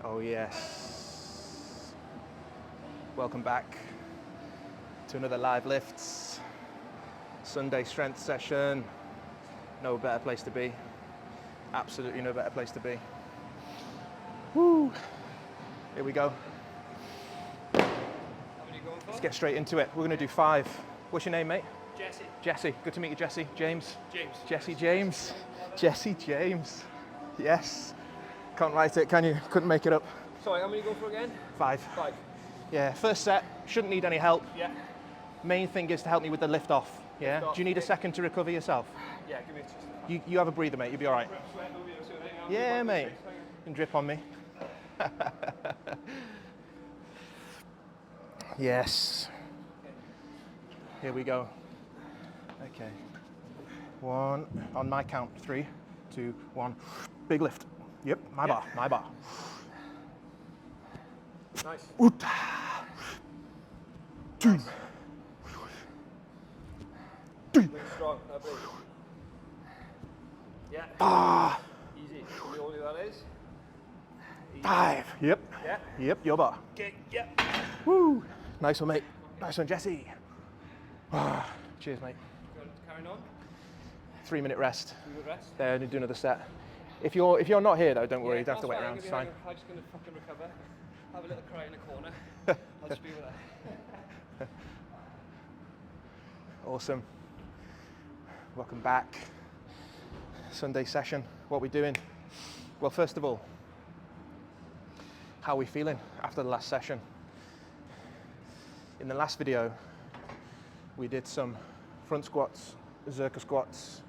Oh yes. Welcome back to another live lifts Sunday strength session. No better place to be. Absolutely no better place to be. Woo! Here we go. How many are you going for? Let's get straight into it. We're going to do 5. What's your name, mate? Jesse. Jesse. Good to meet you, Jesse. James. James. Jesse James. Jesse James. Yes. Can't write it, can you? Couldn't make it up. Sorry, how many are you going for again? 5. 5. Yeah, first set. Shouldn't need any help. Yeah. Main thing is to help me with the lift off. Yeah. Lift off, Do you need a okay. second to recover yourself? Yeah, give me a just. You have a breather, mate. You'll be all right. Yeah, mate. You can drip on me. Yes. Here we go. Okay. 1 on my count. 3, 2, 1. Big lift. Yep. My bar. My bar. Nice. Oot. 2. 3. Really strong. Lovely. Yeah. Ah. Easy. Show me all that is. Easy. 5. Yep. Yeah. Yep. Your bar. Okay. Yeah. Woo. Nice one, mate. Nice one, Jesse. Ah. Cheers, mate. Carrying on. 3-minute rest. Do the rest. There, do another set. If you're not here though, don't worry. You don't have to wait around. It's fine. I'm just going to fucking recover. Have a little cry in the corner. I'll just be with her. Awesome. Welcome back. Sunday session. What are we doing? Well, first of all, how are we feeling after the last session? In the last video, we did some front squats, Zercher squats.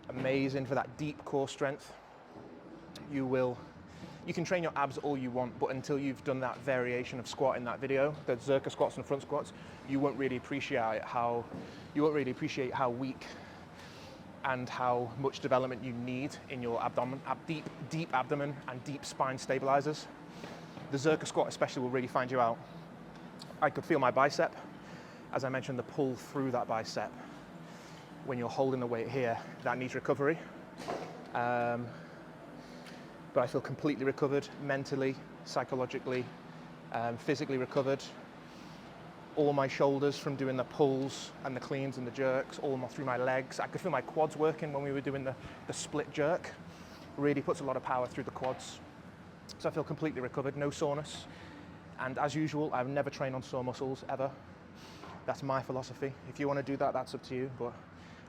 Amazing for that deep core strength. You can train your abs all you want, but until you've done that variation of squat in that video, the Zercher squats and front squats, you won't really appreciate how weak and how much development you need in your abdomen, deep abdomen and deep spine stabilizers. The Zercher squat especially will really find you out. I could feel my bicep. As I mentioned, the pull through that bicep when you're holding the weight here, that needs recovery. But I feel completely recovered, mentally, psychologically, physically recovered. All my shoulders from doing the pulls and the cleans and the jerks, through my legs. I could feel my quads working when we were doing the split jerk. Really puts a lot of power through the quads. So I feel completely recovered, no soreness. And as usual, I've never trained on sore muscles, ever. That's my philosophy. If you want to do that, that's up to you. But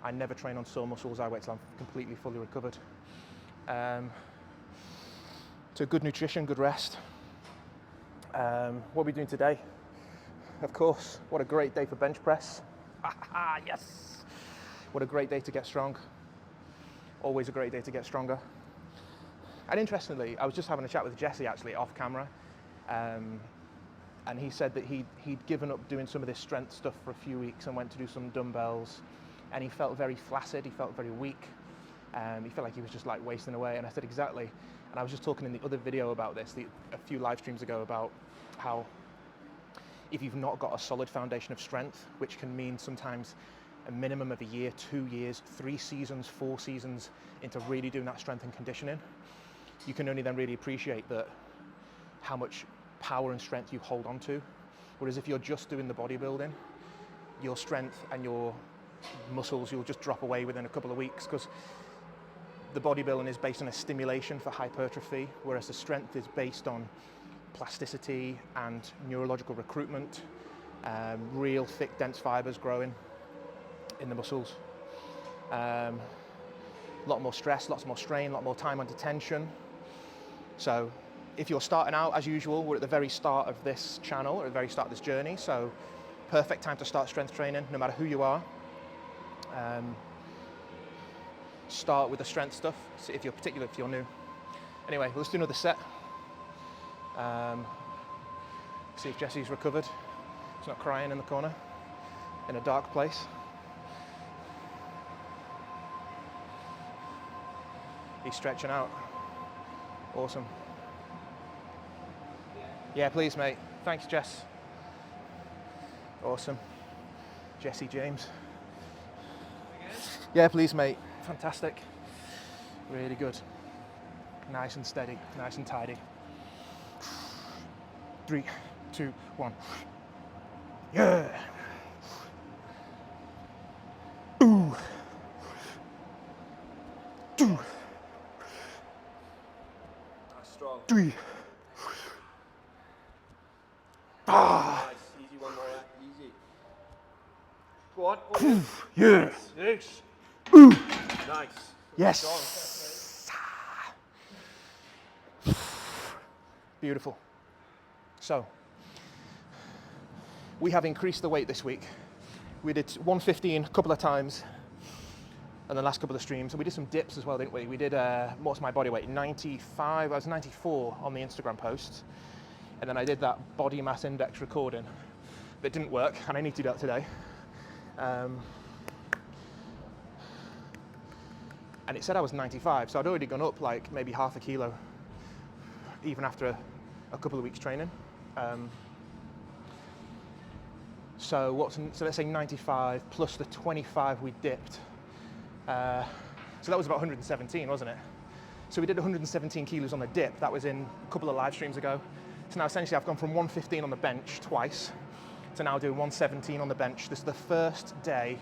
I never train on sore muscles. I wait till I'm completely, fully recovered. So good nutrition, good rest. What are we doing today? Of course, what a great day for bench press. Yes! What a great day to get strong. Always a great day to get stronger. And interestingly, I was just having a chat with Jesse actually off camera. And he said that he'd given up doing some of this strength stuff for a few weeks and went to do some dumbbells. And he felt very flaccid, he felt very weak. He felt like he was just like wasting away. And I said, exactly. And I was just talking in the other video about this, a few live streams ago, about how if you've not got a solid foundation of strength, which can mean sometimes a minimum of a year, 2 years, 3 seasons, 4 seasons into really doing that strength and conditioning, you can only then really appreciate that how much power and strength you hold on to. Whereas if you're just doing the bodybuilding, your strength and your muscles, you'll just drop away within a couple of weeks, because the bodybuilding is based on a stimulation for hypertrophy, whereas the strength is based on plasticity and neurological recruitment, real thick, dense fibers growing in the muscles. A lot more stress, lots more strain, a lot more time under tension. So if you're starting out, as usual, we're at the very start of this channel, or at the very start of this journey, so perfect time to start strength training, no matter who you are. Start with the strength stuff, so if you're new. Anyway, let's do another set. See if Jesse's recovered. He's not crying in the corner, in a dark place. He's stretching out. Awesome. Yeah, please, mate. Thanks, Jess. Awesome. Jesse James. Yeah, please, mate. Fantastic. Really good. Nice and steady, nice and tidy. 3, 2, 1. Yeah. Ooh. Two. That's strong. 3. Ah. Nice. Easy, one more. Easy. Go on. Oh, Yeah. 6. Ooh. Nice. Yes. Beautiful. So, we have increased the weight this week. We did 115 a couple of times, and the last couple of streams. And we did some dips as well, didn't we? We did, what's my body weight? 95, I was 94 on the Instagram post. And then I did that body mass index recording that didn't work, and I need to do that today. And it said I was 95, so I'd already gone up like maybe half a kilo, even after a couple of weeks training. So let's say 95 plus the 25 we dipped. So that was about 117, wasn't it? So we did 117 kilos on the dip. That was in a couple of live streams ago. So now essentially I've gone from 115 on the bench twice to now doing 117 on the bench. This is the first day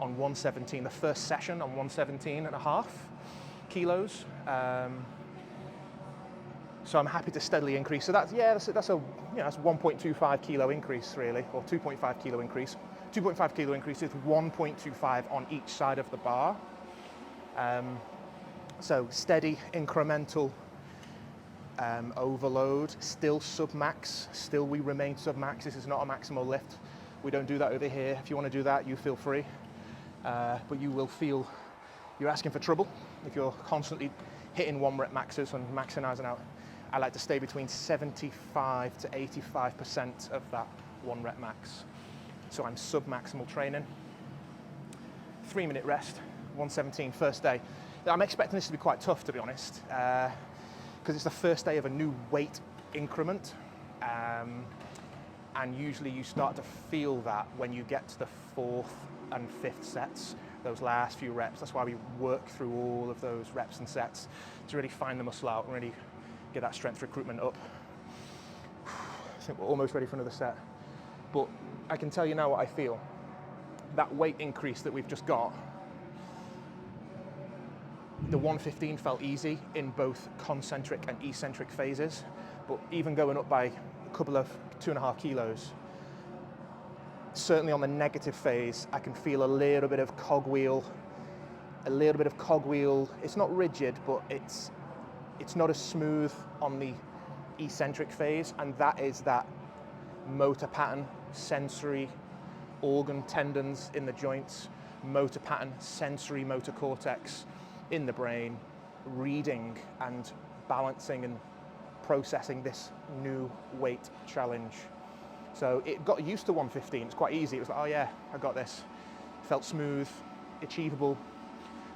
on 117, the first session on 117.5 kilos. So I'm happy to steadily increase. So that's a 1.25 kilo increase really, or 2.5 kilo increase. 2.5 kilo increase is 1.25 on each side of the bar. So steady, incremental overload, still sub-max, still we remain sub-max. This is not a maximal lift. We don't do that over here. If you want to do that, you feel free. But you will feel you're asking for trouble if you're constantly hitting 1 rep maxes and maximizing out. I like to stay between 75 to 85% of that 1 rep max. So I'm sub-maximal training. 3-minute rest, 117 first day. I'm expecting this to be quite tough, to be honest, because it's the first day of a new weight increment. And usually you start to feel that when you get to the 4th and 5th sets, those last few reps. That's why we work through all of those reps and sets to really find the muscle out and really get that strength recruitment up. I think we're almost ready for another set. But I can tell you now what I feel. That weight increase that we've just got, the 115 felt easy in both concentric and eccentric phases, but even going up by a couple of 2.5 kilos, certainly on the negative phase, I can feel a little bit of cogwheel. It's not rigid, but it's not as smooth on the eccentric phase, and that is that motor pattern, sensory, organ, tendons in the joints, motor pattern, sensory motor cortex in the brain, reading and balancing and processing this new weight challenge. So it got used to 115. It's quite easy. It was like, oh yeah, I got this. Felt smooth, achievable.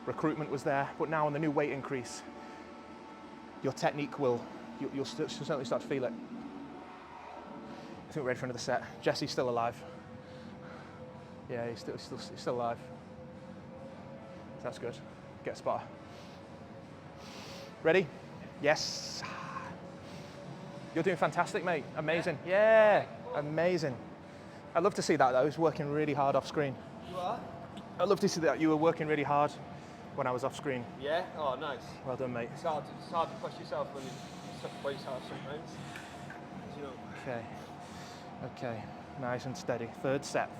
Recruitment was there. But now on the new weight increase, your technique you'll certainly start to feel it. I think we're ready for another set. Jesse's still alive. Yeah, he's still alive. That's good. Get a spotter. Ready? Yes. You're doing fantastic, mate. Amazing. Yeah, amazing. I'd love to see that though. I was working really hard off screen. You are? I'd love to see that you were working really hard when I was off screen. Yeah? Oh, nice. Well done, mate. It's hard to push yourself when you push yourself sometimes. You know. Okay. Nice and steady. Third set.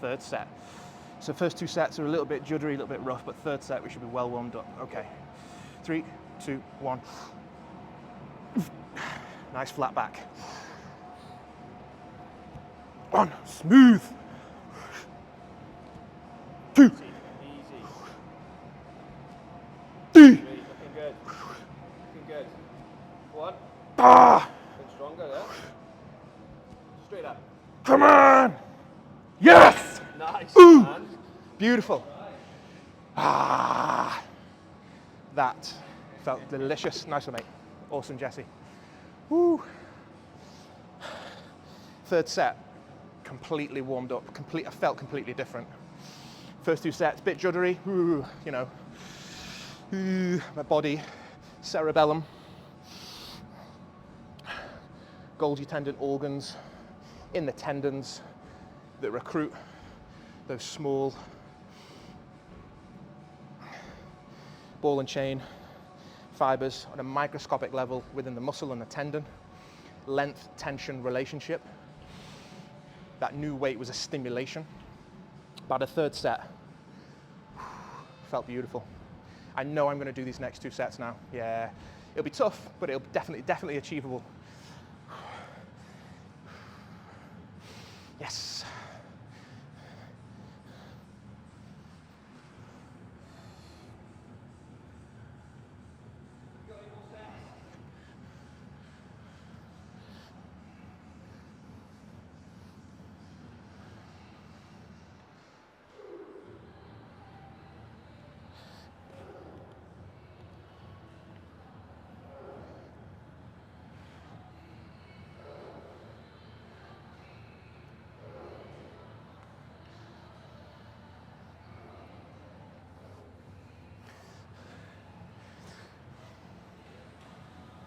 So first 2 sets are a little bit juddery, a little bit rough, but third set we should be well warmed up. Okay. 3, 2, 1. Nice flat back. 1, smooth. 2. Easy. 3. Really looking good. 1. Ah! Bit stronger there. Straight up. Come on! Yes! Nice. Ooh! Man. Beautiful. Ah! That felt delicious. Nice one, mate. Awesome, Jesse. Woo! Third set, completely warmed up. I felt completely different. First 2 sets, bit juddery. Ooh, you know. Ooh, my body, cerebellum, Golgi tendon organs, in the tendons that recruit those small ball and chain fibers on a microscopic level within the muscle and the tendon. Length tension relationship. That new weight was a stimulation. About a third set. Felt beautiful. I know I'm going to do these next 2 sets now. Yeah, it'll be tough, but it'll definitely achievable. Yes.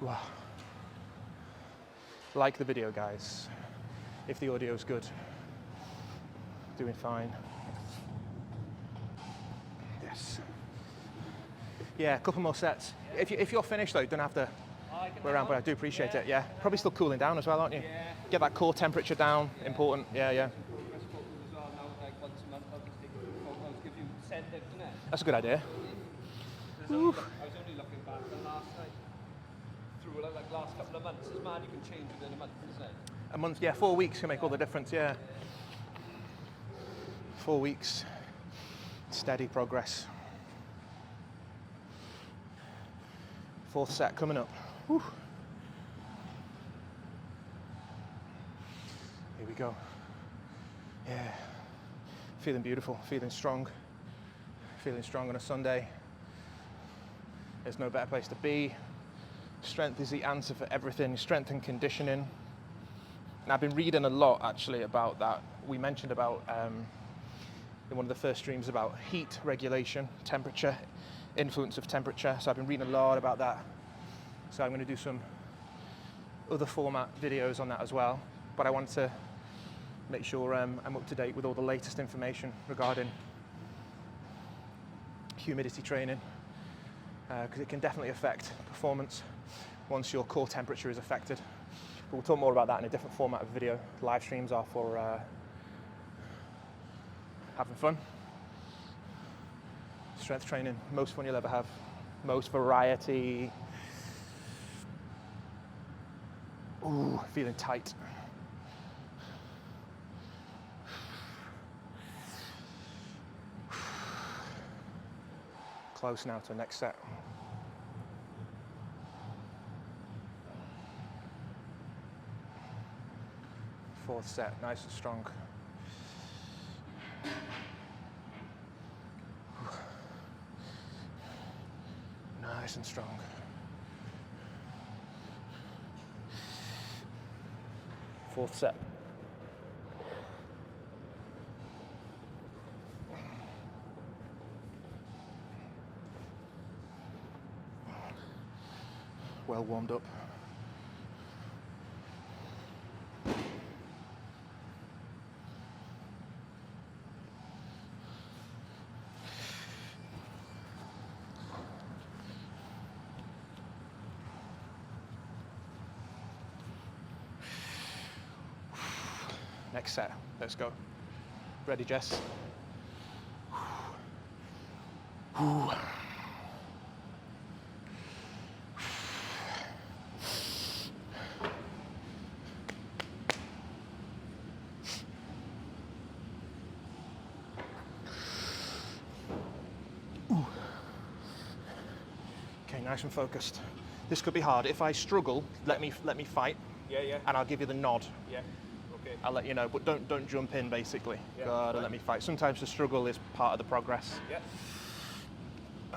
Wow. Like the video, guys. If the audio is good. Doing fine. Yes. Yeah, a couple more sets. If you're finished though, you don't have to go around, but I do appreciate it. Yeah. Probably still cooling down as well, aren't you? Yeah. Get that core temperature down. Yeah. Important. Yeah, yeah. Progress photos as well now, like once a month I'll just take a few photos, give you send it, innit? That's a good idea. I was only looking back at last night. Through like last couple of months. It's mad you can change within a month, isn't it? A month, yeah, 4 weeks can make all the difference, yeah. 4 weeks, steady progress. 4th set coming up. Whew. Here we go. Yeah, feeling beautiful, feeling strong on a Sunday. There's no better place to be. Strength is the answer for everything, strength and conditioning. And I've been reading a lot actually about that. We mentioned about, in one of the first streams, about heat regulation, temperature, influence of temperature. So I've been reading a lot about that. So I'm going to do some other format videos on that as well. But I want to make sure I'm up to date with all the latest information regarding humidity training, because it can definitely affect performance once your core temperature is affected. But we'll talk more about that in a different format of video. Live streams are for having fun. Strength training, most fun you'll ever have. Most variety. Ooh, feeling tight. Close now to the next set. Fourth set, nice and strong. Nice and strong. Fourth set. Well warmed up. Next set, let's go. Ready, Jess? Ooh. Okay, nice and focused. This could be hard. If I struggle, let me fight. Yeah, yeah. And I'll give you the nod. Yeah. Okay. I'll let you know, but don't jump in basically. Yeah, Gotta let me fight. Sometimes the struggle is part of the progress. Yeah.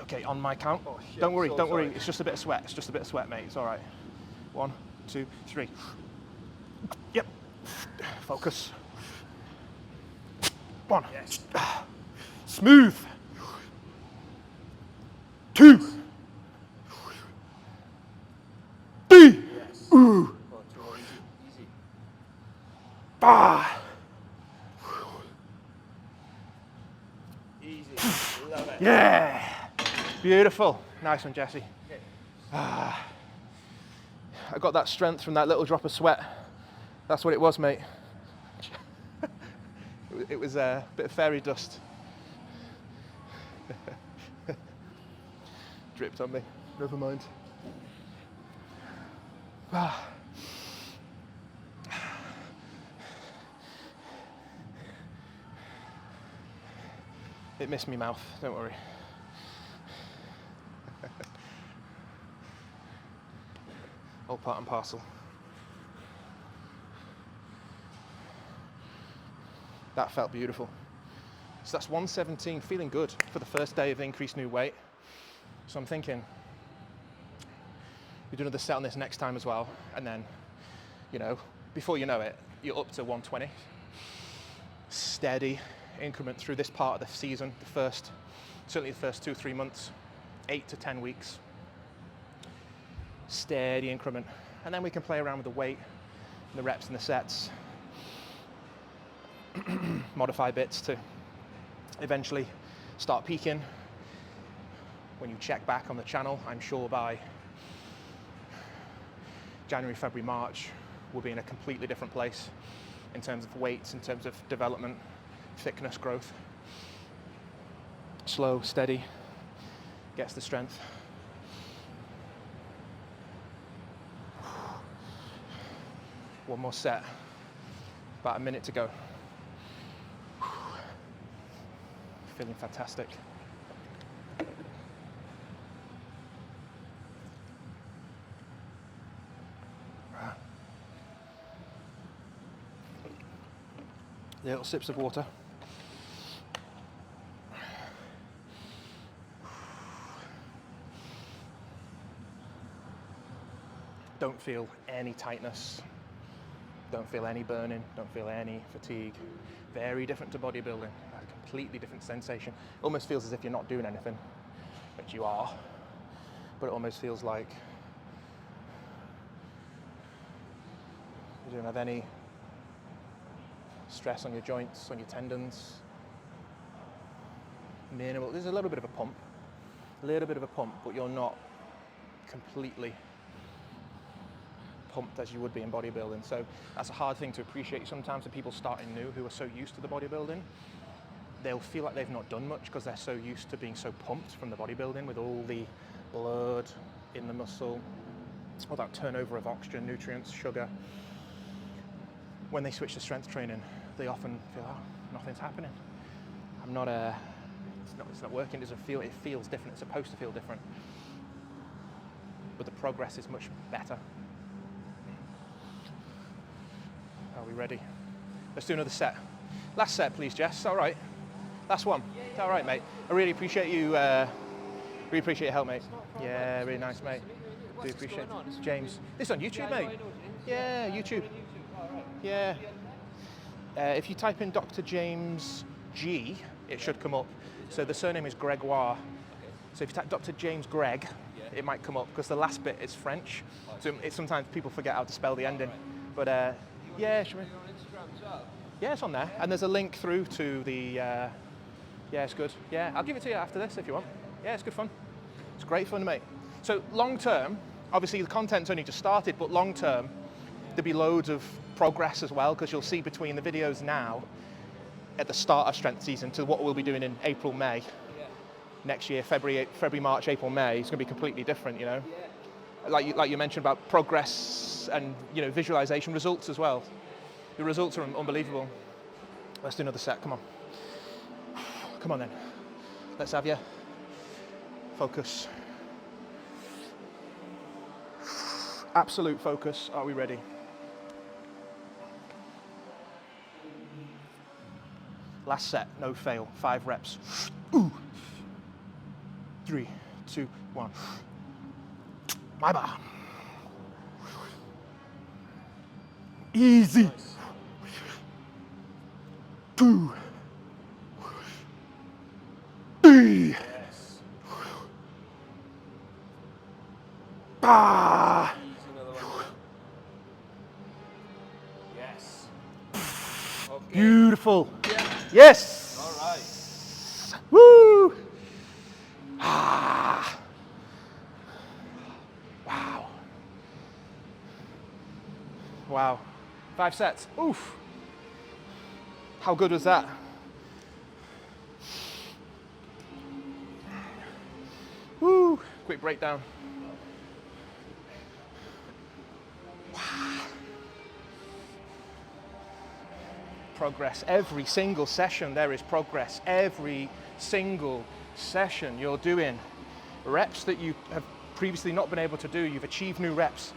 Okay, on my count. Oh, shit. Don't worry, So don't worry. sorry. It's just a bit of sweat. It's just a bit of sweat, mate. It's all right. 1, 2, 3. Yep. Focus. 1. Yes. Smooth. 2. 3. Yes. Ooh. Oh, too easy. Easy. 5. Easy. Love it. Yeah. Beautiful. Nice one, Jesse. Okay. I got that strength from that little drop of sweat. That's what it was, mate. It was a bit of fairy dust. Dripped on me. Never mind. It missed me mouth, don't worry. All part and parcel. That felt beautiful. So that's 117, feeling good for the first day of increased new weight. So I'm thinking, we do another set on this next time as well, and then, you know, before you know it, you're up to 120. Steady increment through this part of the season, certainly the first 2-3 months, 8 to 10 weeks. Steady increment. And then we can play around with the weight, and the reps and the sets. Modify bits to eventually start peaking. When you check back on the channel, I'm sure by January, February, March, we'll be in a completely different place in terms of weights, in terms of development, thickness, growth. Slow, steady, gets the strength. One more set, about a minute to go. Feeling fantastic. Little sips of water. Don't feel any tightness. Don't feel any burning. Don't feel any fatigue. Very different to bodybuilding. A completely different sensation. Almost feels as if you're not doing anything, which you are. But it almost feels like you don't have any stress on your joints, on your tendons. Minimal. There's a little bit of a pump, but you're not completely pumped as you would be in bodybuilding. So that's a hard thing to appreciate sometimes for people starting new who are so used to the bodybuilding. They'll feel like they've not done much because they're so used to being so pumped from the bodybuilding with all the blood in the muscle, all that turnover of oxygen, nutrients, sugar. When they switch to strength training, they often feel, oh, nothing's happening. It's not working. It feels different. It's supposed to feel different. But the progress is much better. Are we ready? Let's do another set. Last set, please, Jess. All right. Last one. Yeah, all right, mate. I really appreciate you. Really appreciate your help, mate. Yeah, really nice, mate. Do appreciate it. James. This is on YouTube, mate. Yeah, YouTube. Yeah. If you type in Dr James G, it should come up. So the surname is Grégoire. So if you type Dr James Greg, it might come up because the last bit is French. So sometimes people forget how to spell the ending. But yeah, sure. Yeah, it's on there. And there's a link through to the, yeah, it's good. Yeah, I'll give it to you after this if you want. Yeah, it's good fun. It's great fun, mate. So long term, obviously the content's only just started, but long term, there'll be loads of progress as well, because you'll see between the videos now at the start of strength season to what we'll be doing in April, May. Next year, February, March, April, May, it's going to be completely different, you know. Like you mentioned about progress and, you know, visualization results as well. The results are unbelievable. Let's do another set, come on. Come on then. Let's have you. Focus. Absolute focus. Are we ready? Last set, no fail. 5 reps. Ooh. 3, 2, 1. My bar. Easy. Nice. 2, 3. Yes. Ah. Yes. Okay. Beautiful. Yeah. Yes. All right. Woo. Wow. 5 sets. Oof. How good was that? Woo. Quick breakdown. Wow. Progress. Every single session there is progress. Every single session you're doing reps that you have previously not been able to do. You've achieved new reps.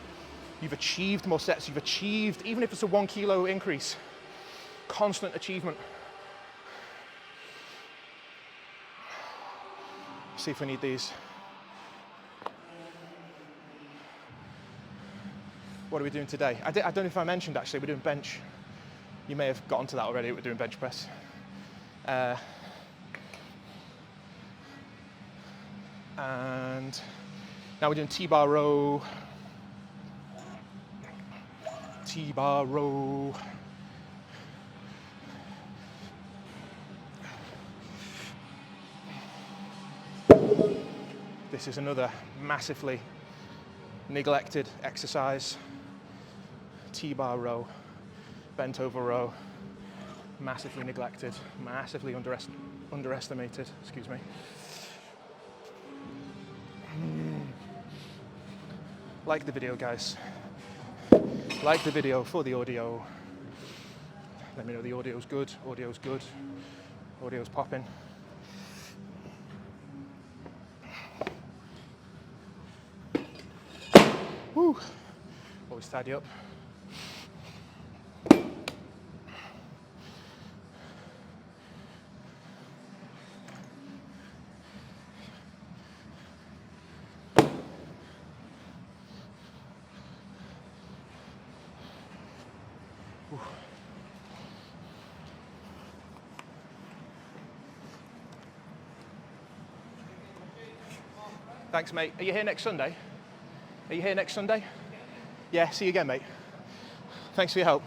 You've achieved more sets. You've achieved, even if it's a 1 kilo increase, constant achievement. See if we need these. What are we doing today? I don't know if I mentioned actually, we're doing bench. You may have gotten to that already, we're doing bench press. And now we're doing T-bar row. T-bar row. This is another massively neglected exercise. T-bar row, bent over row, massively neglected, massively underestimated, excuse me. Like the video, guys. Like the video for the audio. Let me know the audio's good, audio's good, audio's popping. Woo! Always tidy up. Woo. Thanks, mate. Are you here next Sunday? Are you here next Sunday? Yeah, see you again, mate. Thanks for your help.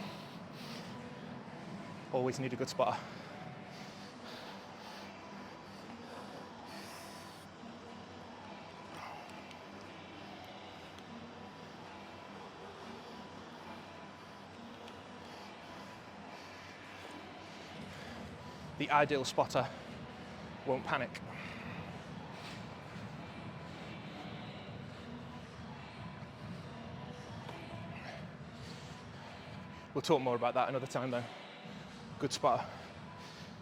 Always need a good spotter. The ideal spotter won't panic. We'll talk more about that another time though. Good spotter.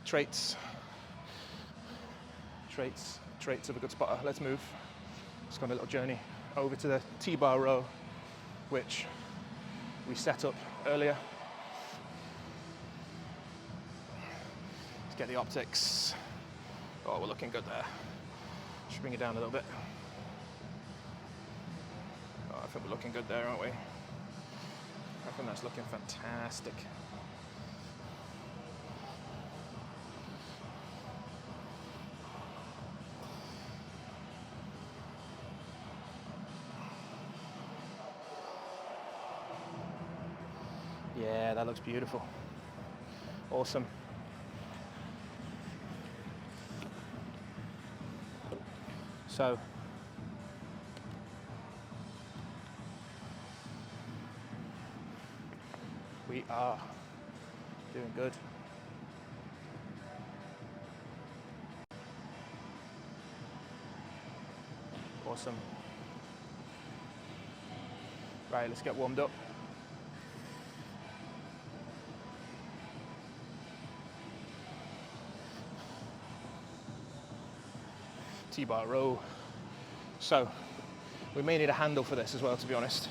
Traits of a good spotter. Let's move. Let's go on a little journey over to the T-bar row, which we set up earlier. Let's get the optics. Oh, we're looking good there. Should bring it down a little bit. Oh, I think we're looking good there, aren't we? I think that's looking fantastic. Yeah, that looks beautiful. Awesome. So, we are doing good. Awesome. Right, let's get warmed up. T-bar row. So, we may need a handle for this as well, to be honest.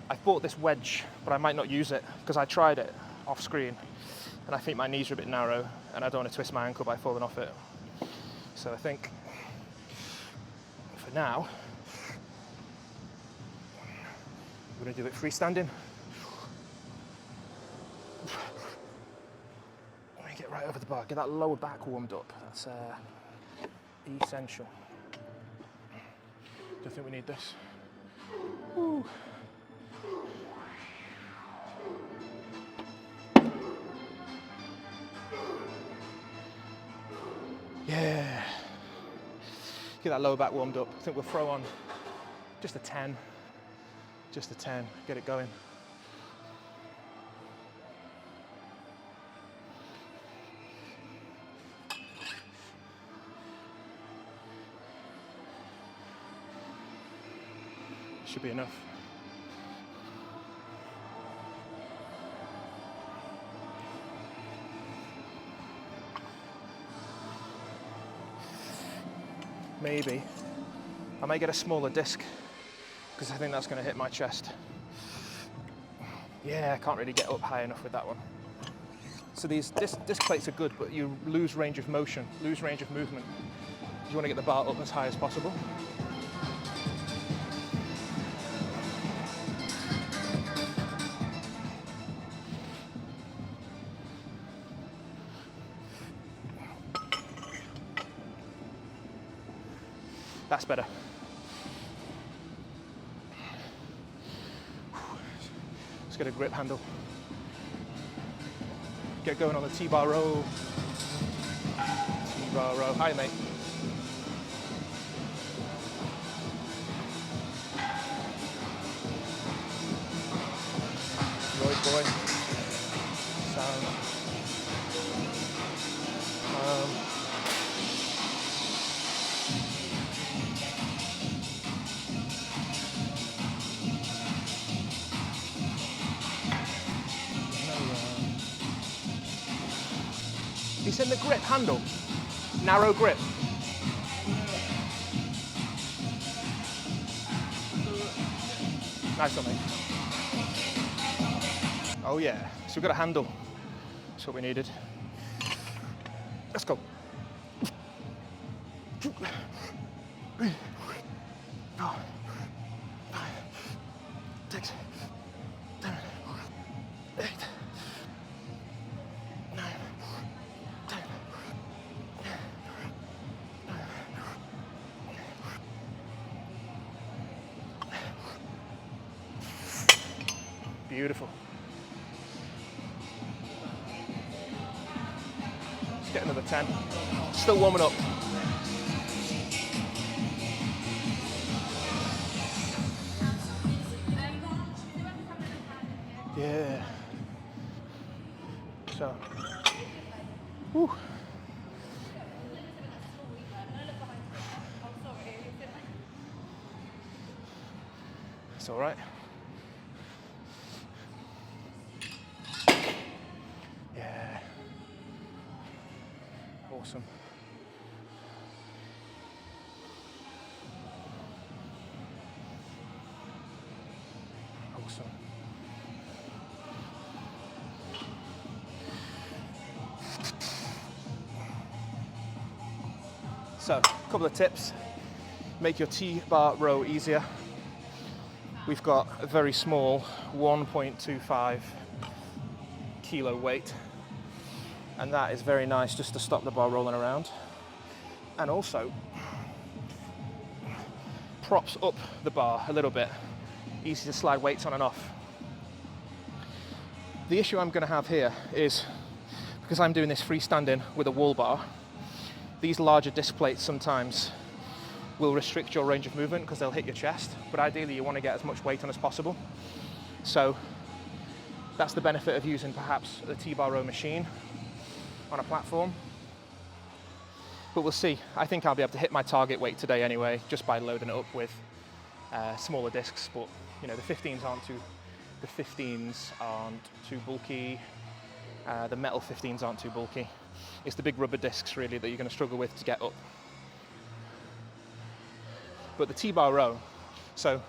I bought this wedge, but I might not use it because I tried it off screen and I think my knees are a bit narrow and I don't want to twist my ankle by falling off it. So I think for now, we're going to do it freestanding. Let me get right over the bar, get that lower back warmed up. That's essential. Don't think we need this. Woo. Yeah. Get that lower back warmed up. I think we'll throw on just a 10. Just a 10. Get it going. Should be enough. Maybe I might get a smaller disc because I think that's going to hit my chest. Yeah, I can't really get up high enough with that one. So these disc plates are good, but you lose range of motion, lose range of movement. You want to get the bar up as high as possible. That's better. Let's get a grip handle. Get going on the T-bar row. T-bar row. Hi, mate. Roy boy. Sound. It's in the grip handle. Narrow grip. Nice one, mate. Oh yeah, so we've got a handle. That's what we needed. Let's go. Oh. 6, 7, 8, 9, 10. Beautiful. Let's get another 10. Still warming up. Yeah. So. Whew. It's all right. Yeah. Awesome. Awesome. So, a couple of tips. Make your T-bar row easier. We've got a very small 1.25 kilo weight, and that is very nice just to stop the bar rolling around. And also props up the bar a little bit, easy to slide weights on and off. The issue I'm going to have here is, because I'm doing this freestanding with a wall bar, these larger disc plates sometimes will restrict your range of movement because they'll hit your chest, but ideally you want to get as much weight on as possible. So that's the benefit of using perhaps the T-bar row machine on a platform. But we'll see. I think I'll be able to hit my target weight today anyway, just by loading it up with smaller discs. But you know, the 15s aren't too bulky. The metal 15s aren't too bulky. It's the big rubber discs really that you're going to struggle with to get up. But the T-bar row, so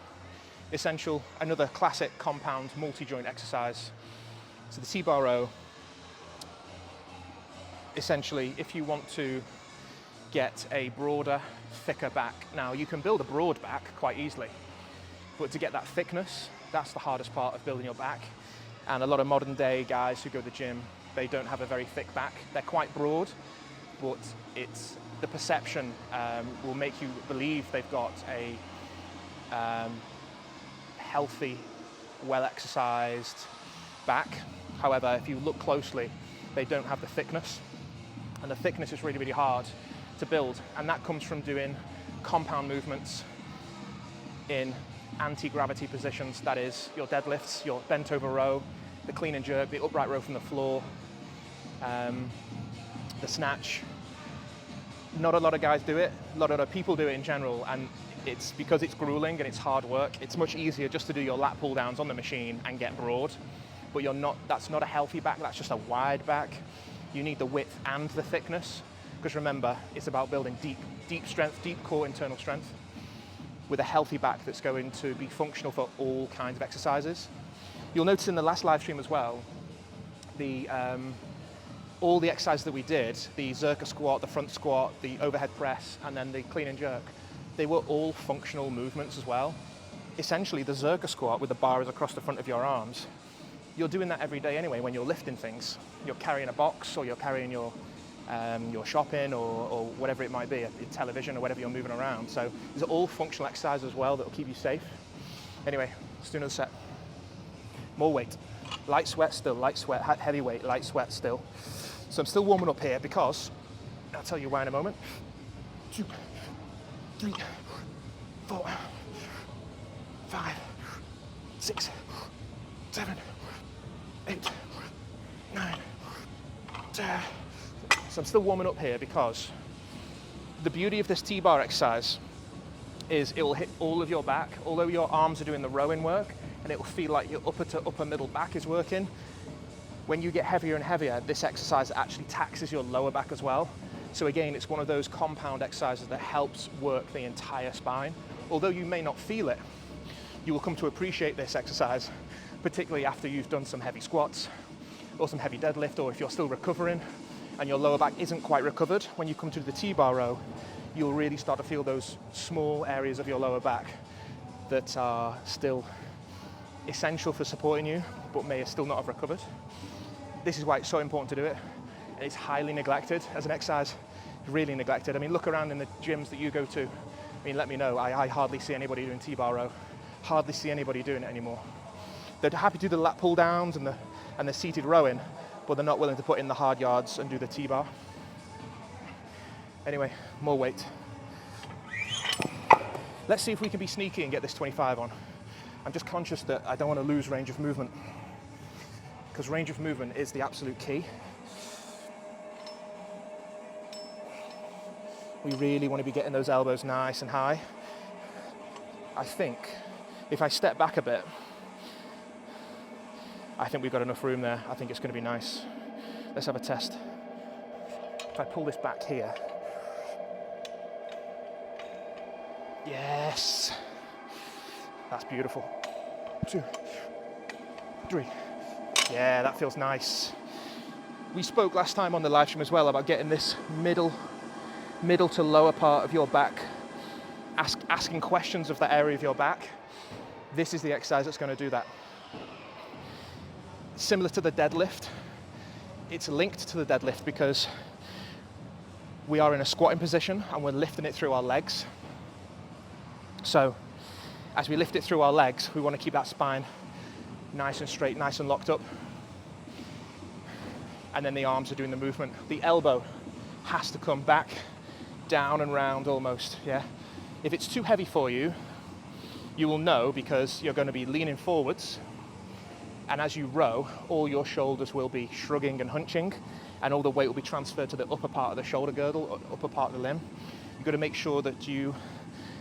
essential, another classic compound multi-joint exercise. So the T-bar row, essentially, if you want to get a broader, thicker back, now you can build a broad back quite easily, but to get that thickness, that's the hardest part of building your back. And a lot of modern day guys who go to the gym, they don't have a very thick back. They're quite broad, but it's the perception will make you believe they've got a healthy, well-exercised back. However, if you look closely, they don't have the thickness. And the thickness is really, really hard to build. And that comes from doing compound movements in anti-gravity positions. That is your deadlifts, your bent over row, the clean and jerk, the upright row from the floor, the snatch. Not a lot of guys do it, a lot of other people do it in general, and It's because it's grueling and it's hard work. It's much easier just to do your lat pull downs on the machine and get broad, but that's not a healthy back, that's just a wide back. You need the width and the thickness, because remember, it's about building deep strength, deep core internal strength, with a healthy back that's going to be functional for all kinds of exercises. You'll notice in the last live stream as well, all the exercises that we did, the Zercher squat, the front squat, the overhead press, and then the clean and jerk, they were all functional movements as well. Essentially, the Zercher squat with the bar is across the front of your arms, you're doing that every day anyway when you're lifting things. You're carrying a box, or you're carrying your shopping, or whatever it might be, a television or whatever you're moving around. So these are all functional exercises as well that will keep you safe. Anyway, let's do another set. More weight. Light sweat still, light sweat, heavy weight, light sweat still. So I'm still warming up here because, I'll tell you why in a moment. 2, 3, 4, 5, 6, 7, 8, 9, 10. So I'm still warming up here because the beauty of this T-bar exercise is it will hit all of your back, although your arms are doing the rowing work, and it will feel like your upper to upper middle back is working. When you get heavier and heavier, this exercise actually taxes your lower back as well. So again, it's one of those compound exercises that helps work the entire spine. Although you may not feel it, you will come to appreciate this exercise, particularly after you've done some heavy squats or some heavy deadlift, or if you're still recovering and your lower back isn't quite recovered. When you come to the T-bar row, you'll really start to feel those small areas of your lower back that are still essential for supporting you, but may still not have recovered. This is why it's so important to do it, and it's highly neglected as an exercise, really neglected. I mean, look around in the gyms that you go to. I mean, let me know, I hardly see anybody doing T-bar row, hardly see anybody doing it anymore. They're happy to do the lat pull downs and the seated rowing, but they're not willing to put in the hard yards and do the T-bar. Anyway, more weight. Let's see if we can be sneaky and get this 25 on. I'm just conscious that I don't want to lose range of movement, because range of movement is the absolute key. We really want to be getting those elbows nice and high. I think if I step back a bit, I think we've got enough room there. I think it's going to be nice. Let's have a test. If I pull this back here. Yes. That's beautiful. 2, 3. Yeah, that feels nice. We spoke last time on the live stream as well about getting this middle to lower part of your back, asking questions of that area of your back. This is the exercise that's going to do that. Similar to the deadlift, it's linked to the deadlift because we are in a squatting position and we're lifting it through our legs. So as we lift it through our legs, we want to keep that spine nice and straight, nice and locked up. And then the arms are doing the movement. The elbow has to come back, down and round almost, yeah? If it's too heavy for you, you will know because you're going to be leaning forwards, and as you row, all your shoulders will be shrugging and hunching, and all the weight will be transferred to the upper part of the shoulder girdle, or upper part of the limb. You've got to make sure that you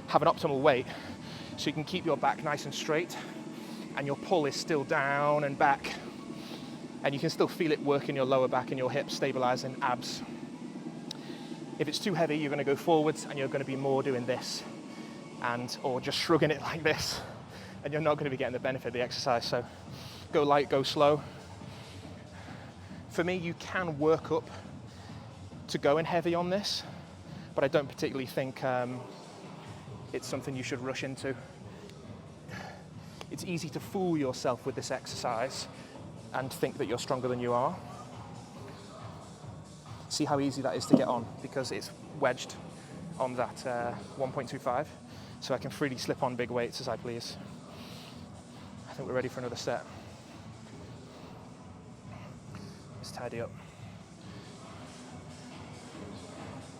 have an optimal weight so you can keep your back nice and straight, and your pull is still down and back, and you can still feel it work in your lower back and your hips, stabilizing abs. If it's too heavy, you're going to go forwards and you're going to be more doing this, or just shrugging it like this, and you're not going to be getting the benefit of the exercise. So go light, go slow. For me, you can work up to going heavy on this, but I don't particularly think it's something you should rush into. It's easy to fool yourself with this exercise and think that you're stronger than you are. See how easy that is to get on, because it's wedged on that 1.25, so I can freely slip on big weights as I please. I think we're ready for another set. Let's tidy up.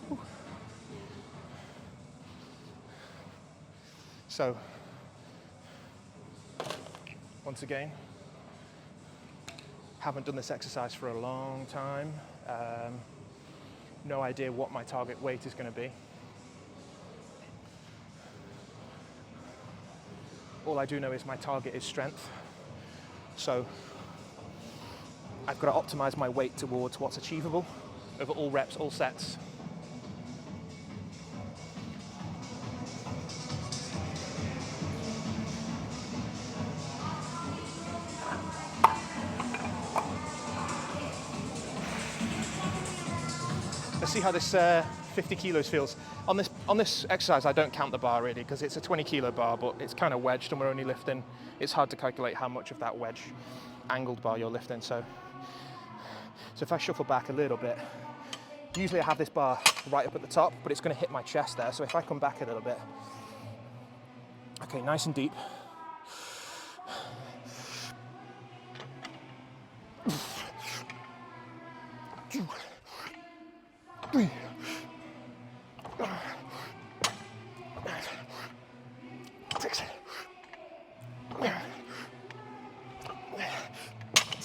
Whew. So, once again, haven't done this exercise for a long time. No idea what my target weight is going to be. All I do know is my target is strength. So I've got to optimize my weight towards what's achievable over all reps, all sets. Let's see how this 50 kilos feels. On this exercise, I don't count the bar really, because it's a 20 kilo bar, but it's kind of wedged and we're only lifting. It's hard to calculate how much of that wedge angled bar you're lifting. So if I shuffle back a little bit, usually I have this bar right up at the top, but it's going to hit my chest there. So if I come back a little bit, okay, nice and deep.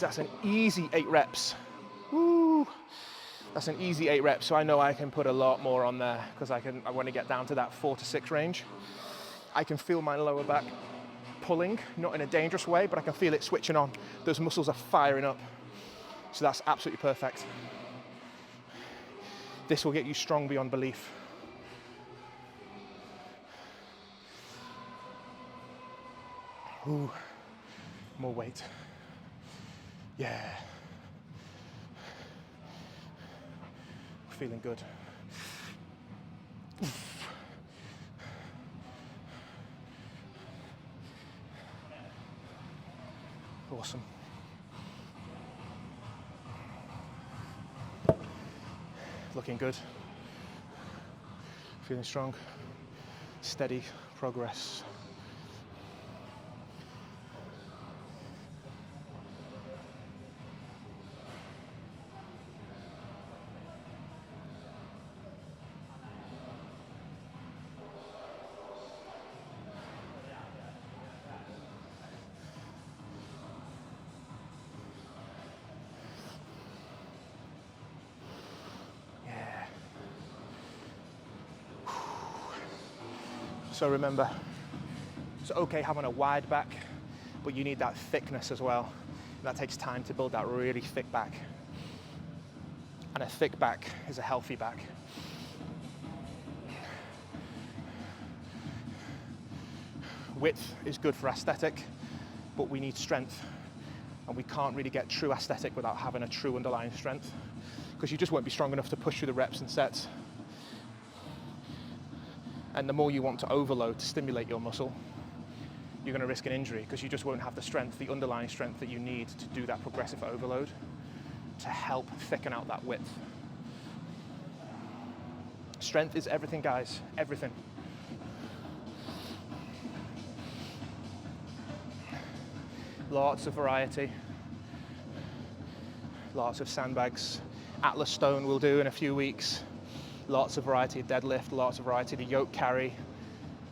That's an easy 8 reps. Woo. That's an easy 8 reps, so I know I can put a lot more on there because I want to get down to that 4 to 6 range. I can feel my lower back pulling, not in a dangerous way, but I can feel it switching on. Those muscles are firing up. So that's absolutely perfect. This will get you strong beyond belief. Ooh, more weight. Yeah. Feeling good. Awesome. Looking good. Feeling strong. Steady progress. So remember, it's okay having a wide back, but you need that thickness as well. And that takes time to build that really thick back. And a thick back is a healthy back. Width is good for aesthetic, but we need strength. And we can't really get true aesthetic without having a true underlying strength, because you just won't be strong enough to push through the reps and sets. And the more you want to overload to stimulate your muscle, you're going to risk an injury because you just won't have the strength, the underlying strength that you need to do that progressive overload to help thicken out that width. Strength is everything, guys, everything. Lots of variety, lots of sandbags. Atlas stone will do in a few weeks. Lots of variety of deadlift, lots of variety of the yoke carry,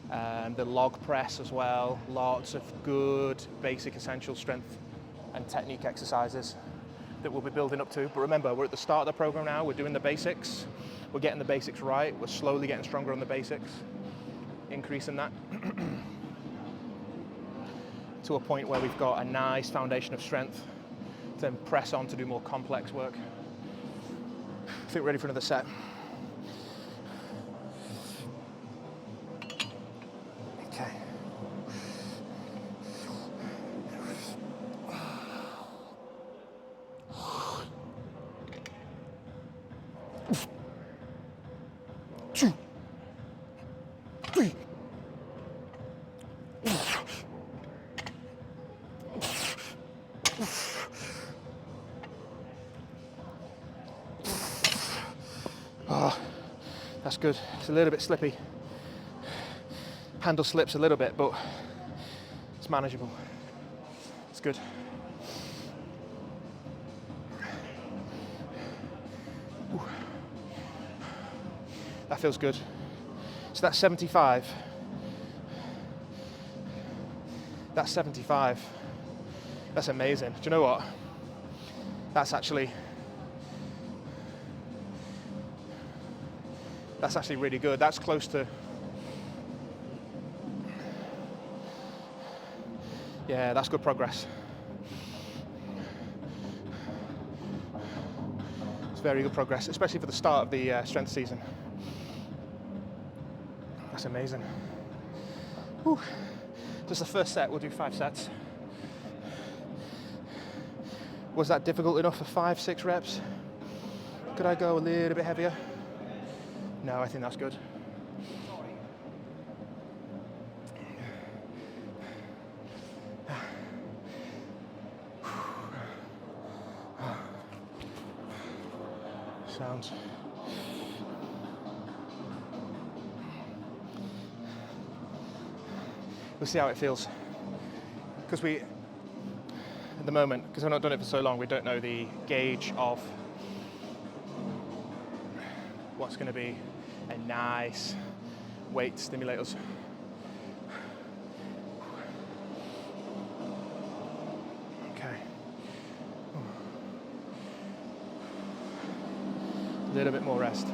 the log press as well. Lots of good basic essential strength and technique exercises that we'll be building up to. But remember, we're at the start of the program now. We're doing the basics. We're getting the basics right. We're slowly getting stronger on the basics, increasing that to a point where we've got a nice foundation of strength to then press on to do more complex work. I think we're ready for another set. Okay. Two, three. Oh, that's good. It's a little bit slippy. Handle slips a little bit, but it's manageable. It's good. Ooh. That feels good. So that's 75. That's 75. That's amazing. Do you know what? That's actually really good. That's close to Yeah, that's good progress. It's very good progress, especially for the start of the strength season. That's amazing. Whew. Just the first set, we'll do 5 sets. Was that difficult enough for 5-6 reps? Could I go a little bit heavier? No, I think that's good. Sounds. We'll see how it feels. Because at the moment, because I've not done it for so long, we don't know the gauge of what's going to be a nice weight stimulators. Okay. A little bit more rest.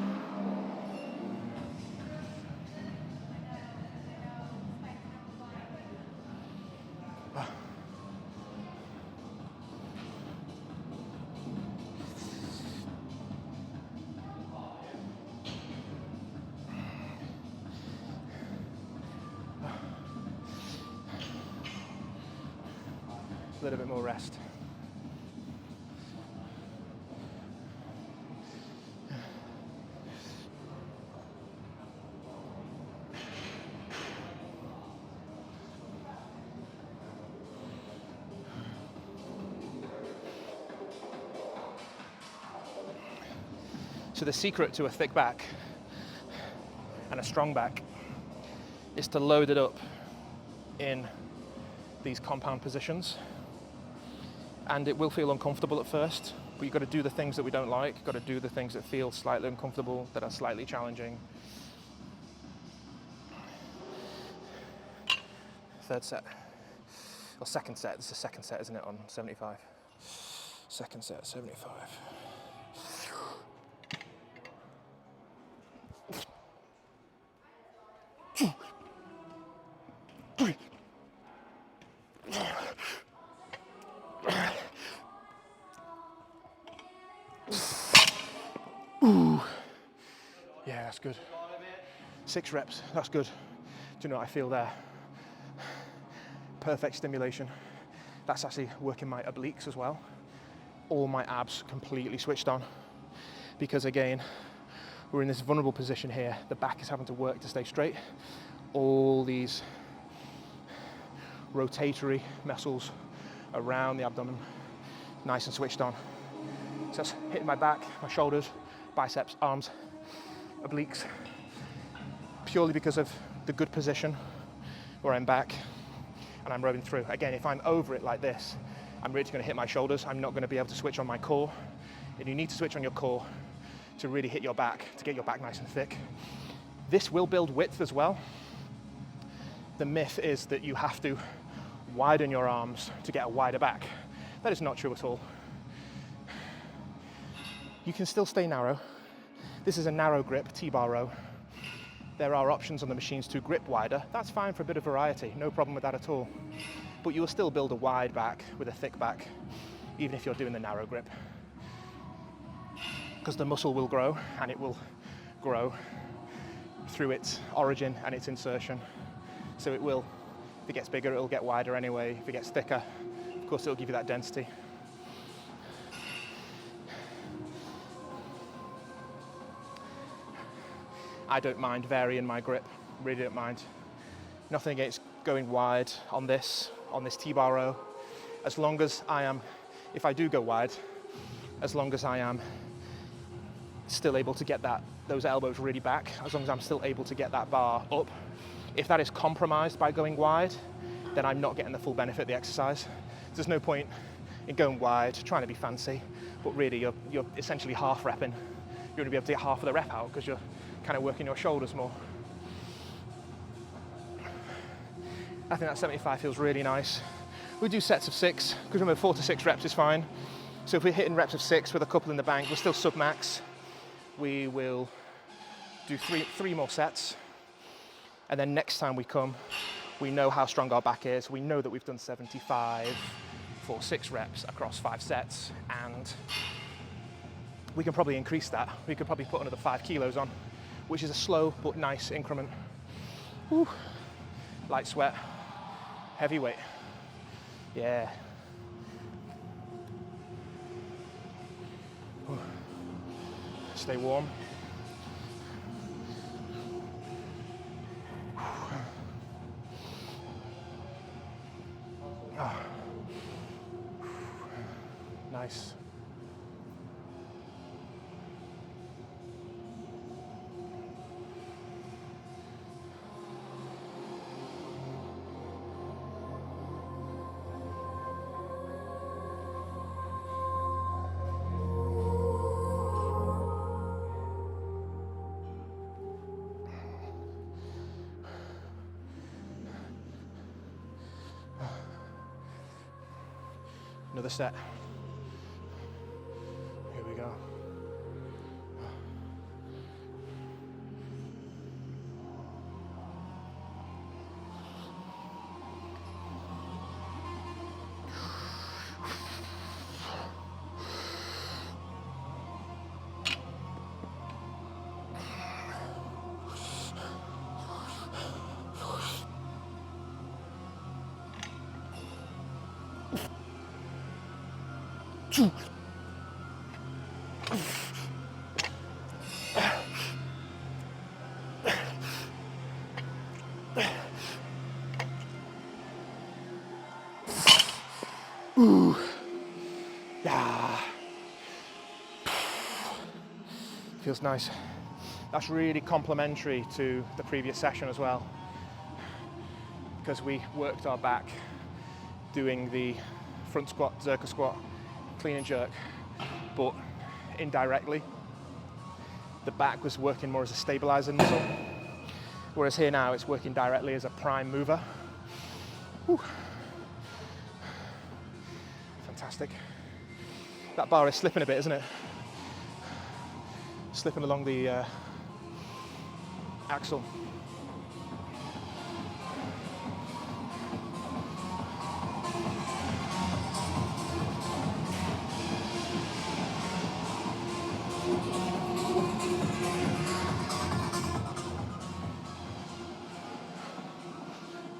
A little bit more rest. So the secret to a thick back and a strong back is to load it up in these compound positions. And it will feel uncomfortable at first, but you've got to do the things that we don't like. You've got to do the things that feel slightly uncomfortable, that are slightly challenging. Third set, or second set. This is the second set, isn't it, on 75? Second set, 75. Ooh. Yeah, that's good. 6 reps, that's good. Do you know what I feel there? Perfect stimulation. That's actually working my obliques as well. All my abs completely switched on. Because again, we're in this vulnerable position here. The back is having to work to stay straight. All these rotatory muscles around the abdomen, nice and switched on. So that's hitting my back, my shoulders, biceps, arms, obliques, purely because of the good position where I'm back and I'm rubbing through. Again, if I'm over it like this, I'm really going to hit my shoulders. I'm not going to be able to switch on my core. And you need to switch on your core to really hit your back, to get your back nice and thick. This will build width as well. The myth is that you have to widen your arms to get a wider back. That is not true at all. You can still stay narrow. This is a narrow grip T-bar row. There are options on the machines to grip wider. That's fine for a bit of variety, no problem with that at all. But you will still build a wide back with a thick back, even if you're doing the narrow grip. Because the muscle will grow, and it will grow through its origin and its insertion. So it will, if it gets bigger, it'll get wider anyway. If it gets thicker, of course, it'll give you that density. I don't mind varying my grip, really don't mind. Nothing against going wide on this T-bar row. As long as I am, if I do go wide, as long as I am still able to get those elbows really back, as long as I'm still able to get that bar up. If that is compromised by going wide, then I'm not getting the full benefit of the exercise. There's no point in going wide, trying to be fancy, but really you're essentially half repping. You're going to be able to get half of the rep out because you're kind of working your shoulders more. I think that 75 feels really nice. We do sets of 6, because remember 4 to 6 reps is fine. So if we're hitting reps of 6 with a couple in the bank, we're still sub-max. We will do three more sets. And then next time we come, We know how strong our back is. We know that we've done 75 for 6 reps across 5 sets, and we can probably increase that. We could probably put another 5 kilos on, which is a slow but nice increment. Woo. Light sweat, heavy weight. Yeah. Whew. Stay warm. Ah. Nice. Another set. Here we go. Ooh. Yeah. Feels nice. That's really complementary to the previous session as well, because we worked our back doing the front squat, zercher squat, clean and jerk, but indirectly the back was working more as a stabilizer muscle, whereas here now it's working directly as a prime mover. Whew. Fantastic. That bar is slipping a bit, isn't it? Slipping along the axle.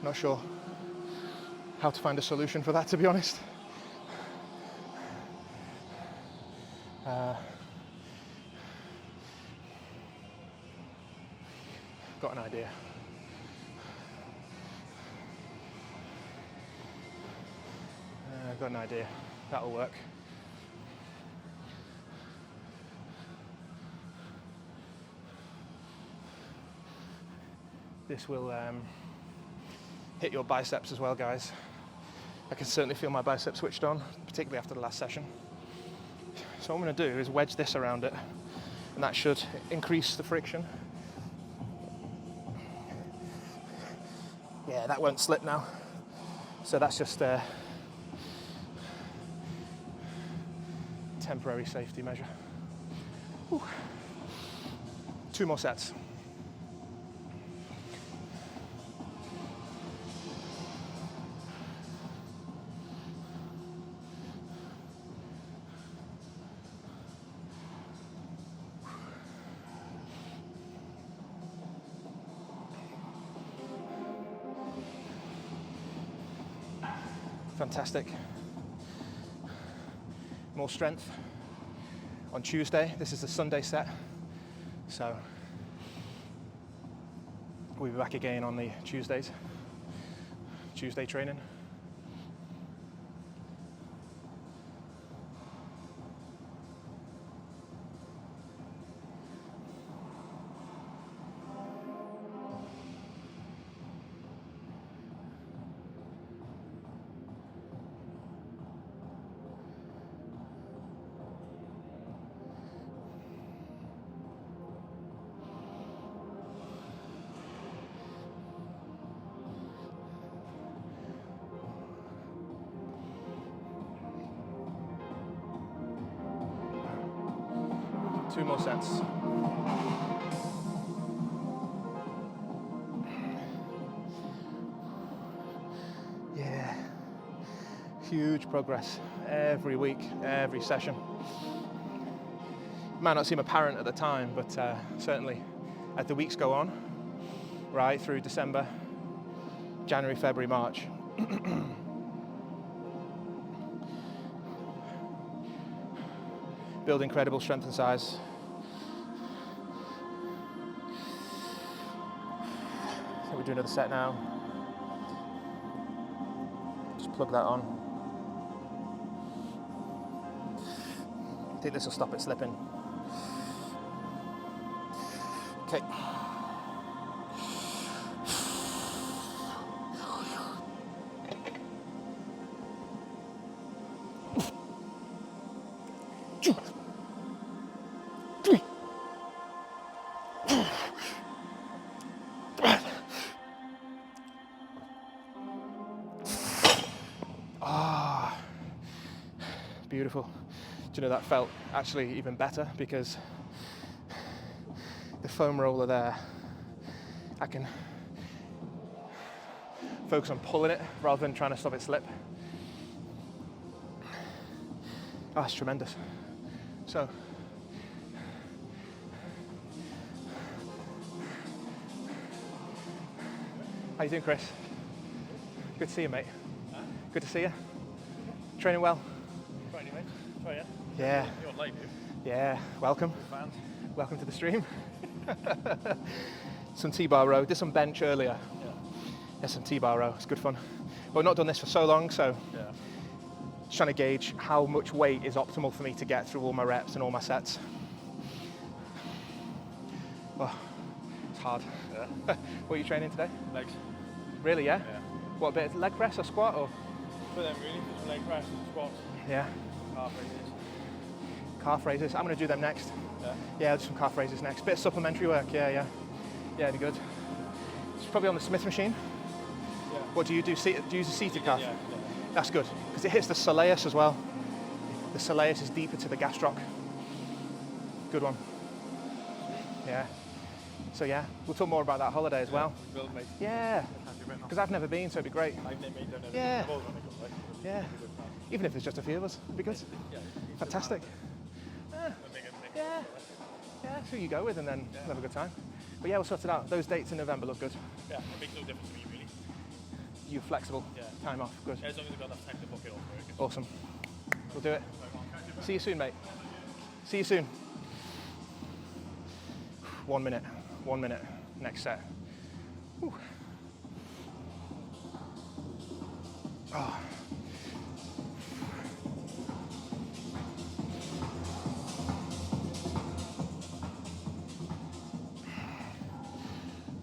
Not sure how to find a solution for that, to be honest. Got an idea. Got an idea. That'll work. This will hit your biceps as well, guys. I can certainly feel my biceps switched on, particularly after the last session. So what I'm going to do is wedge this around it, and that should increase the friction. Yeah, that won't slip now. So that's just a temporary safety measure. Whew. 2 more sets. Fantastic. More strength on Tuesday. This is the Sunday set, so we'll be back again on the Tuesday training. Two more sets. Huge progress every week, every session. Might not seem apparent at the time, but certainly as the weeks go on, right through December, January, February, March. Build incredible strength and size. I think we'll do another set now. Just plug that on. I think this will stop it slipping. Okay. Ah, beautiful. Do you know, that felt actually even better because the foam roller there, I can focus on pulling it rather than trying to stop it slip. Oh, it's tremendous. So, how you doing, Chris? Good to see you, mate. Huh? Good to see you. Training well? Training, mate. Oh, yeah? Yeah. You're on live, you? Yeah, welcome. Fans. Welcome to the stream. Some T-bar row. Did some bench earlier. Yeah. Yeah, some T-bar row. It's good fun. But we've not done this for so long, so Yeah. just trying to gauge how much weight is optimal for me to get through all my reps and all my sets. Oh, it's hard. Yeah. What are you training today? Legs. Really, yeah? Yeah. What, a bit of leg press or squat or? For them, really. Just leg press and squats. Yeah. Calf raises. Calf raises. I'm going to do them next. Yeah. Yeah, I'll do some calf raises next. Bit of supplementary work, yeah. Yeah, it'd be good. It's probably on the Smith machine. Yeah. What do you do? Do you use a seated calf? Yeah. That's good, because it hits the soleus as well. The soleus is deeper to the gastroc. Good one. Yeah. So yeah, we'll talk more about that holiday as well. We will, mate. Yeah, because I've never been, so it'd be great. I've never done it. Yeah. I've always wanted to go, right? Yeah. Even if there's just a few of us, it'd be good. Yeah. Fantastic. Make it, Yeah. Yeah, who you go with and then have a good time. But yeah, we'll sort it out. Those dates in November look good. Yeah, it makes no difference to me, really. You're flexible. Yeah. Time off. Good. Yeah, as long as I've got enough time to book it off. Right? Awesome. We'll do it. See you soon, mate. See you soon. 1 minute. 1 minute. Next set. Whew. Oh.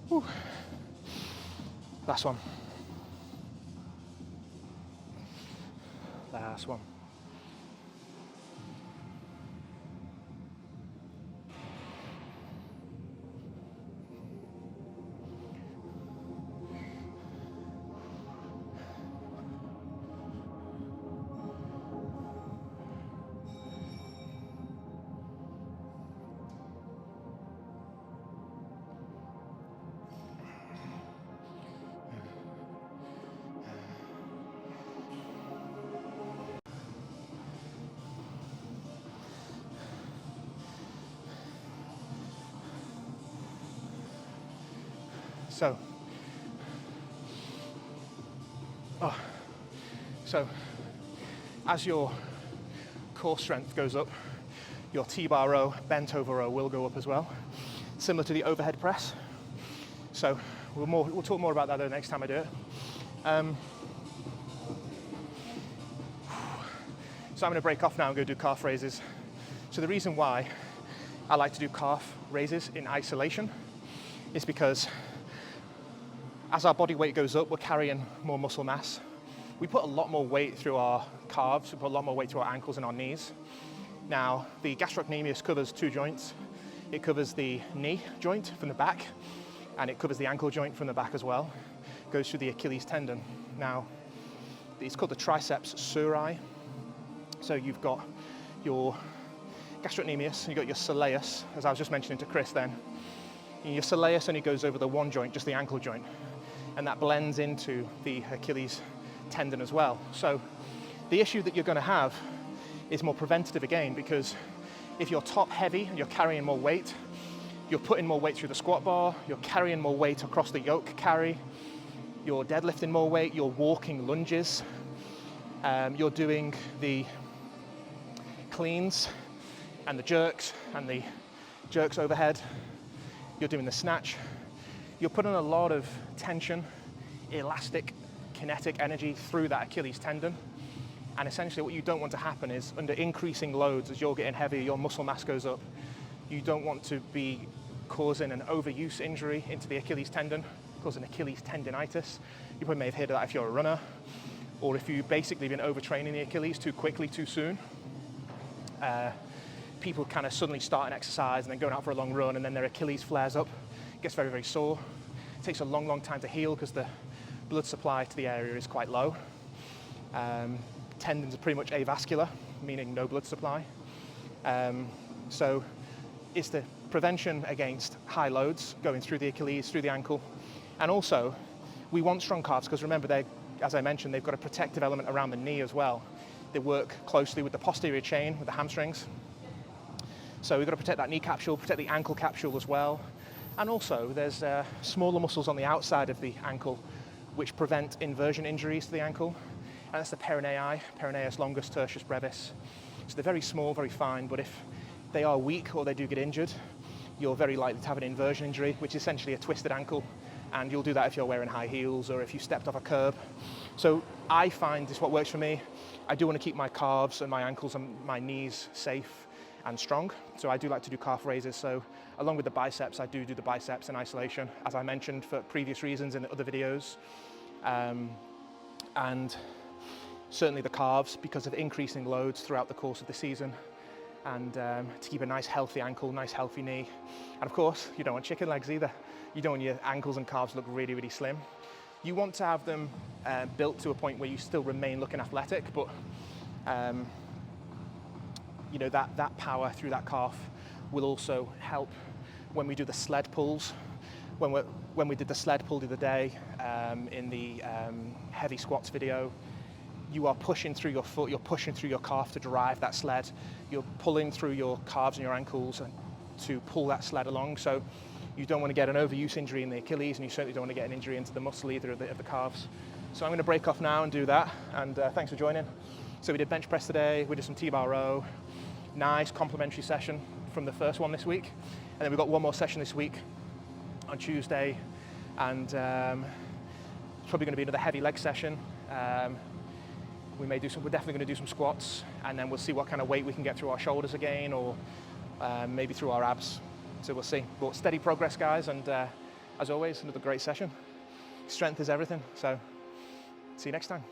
Whew. Last one. Last one. So, as your core strength goes up, your T-bar row, bent over row will go up as well, similar to the overhead press. So we'll talk more about that the next time I do it. So I'm going to break off now and go do calf raises. So the reason why I like to do calf raises in isolation is because as our body weight goes up, we're carrying more muscle mass. We put a lot more weight through our calves, we put a lot more weight through our ankles and our knees. Now, the gastrocnemius covers two joints. It covers the knee joint from the back, and it covers the ankle joint from the back as well. It goes through the Achilles tendon. Now, it's called the triceps surae. So you've got your gastrocnemius, you've got your soleus, as I was just mentioning to Chris then. And your soleus only goes over the one joint, just the ankle joint, and that blends into the Achilles tendon as well. So The issue that you're going to have is more preventative again, because if you're top heavy and you're carrying more weight, you're putting more weight through the squat bar, you're carrying more weight across the yoke carry, you're deadlifting more weight, you're walking lunges, you're doing the cleans and the jerks overhead, you're doing the snatch. You're putting a lot of tension, elastic, kinetic energy through that Achilles tendon. And essentially what you don't want to happen is, under increasing loads, as you're getting heavier, your muscle mass goes up. You don't want to be causing an overuse injury into the Achilles tendon, causing Achilles tendinitis. You probably may have heard of that if you're a runner, or if you've basically been overtraining the Achilles too quickly, too soon. People kind of suddenly start an exercise and then going out for a long run, and then their Achilles flares up, gets very, very sore. It takes a long, long time to heal because the blood supply to the area is quite low. Tendons are pretty much avascular, meaning no blood supply. So it's the prevention against high loads going through the Achilles, through the ankle. And also, we want strong calves because remember, as I mentioned, they've got a protective element around the knee as well. They work closely with the posterior chain, with the hamstrings. So we've got to protect that knee capsule, protect the ankle capsule as well. And also, there's smaller muscles on the outside of the ankle which prevent inversion injuries to the ankle. And that's the peronei, peroneus longus, tertius brevis. So they're very small, very fine, but if they are weak or they do get injured, you're very likely to have an inversion injury, which is essentially a twisted ankle. And you'll do that if you're wearing high heels or if you stepped off a curb. So I find this is what works for me. I do want to keep my calves and my ankles and my knees safe and strong. So I do like to do calf raises. So along with the biceps, I do the biceps in isolation, as I mentioned for previous reasons in the other videos. And certainly the calves because of increasing loads throughout the course of the season, and to keep a nice healthy ankle, nice healthy knee. And of course, you don't want chicken legs either. You don't want your ankles and calves look really, really slim. You want to have them built to a point where you still remain looking athletic, but you know, that power through that calf will also help when we do the sled pulls. When we did the sled pull the other day in the heavy squats video, you are pushing through your foot, you're pushing through your calf to drive that sled. You're pulling through your calves and your ankles to pull that sled along. So you don't want to get an overuse injury in the Achilles, and you certainly don't want to get an injury into the muscle either of the calves. So I'm going to break off now and do that, and thanks for joining. So we did bench press today, we did some T-bar row, nice complementary session from the first one this week, and then we've got one more session this week on Tuesday, and it's probably going to be another heavy leg session. We're definitely going to do some squats, and then we'll see what kind of weight we can get through our shoulders again, or maybe through our abs. So we'll see. But steady progress, guys, and as always, another great session. Strength is everything, so see you next time.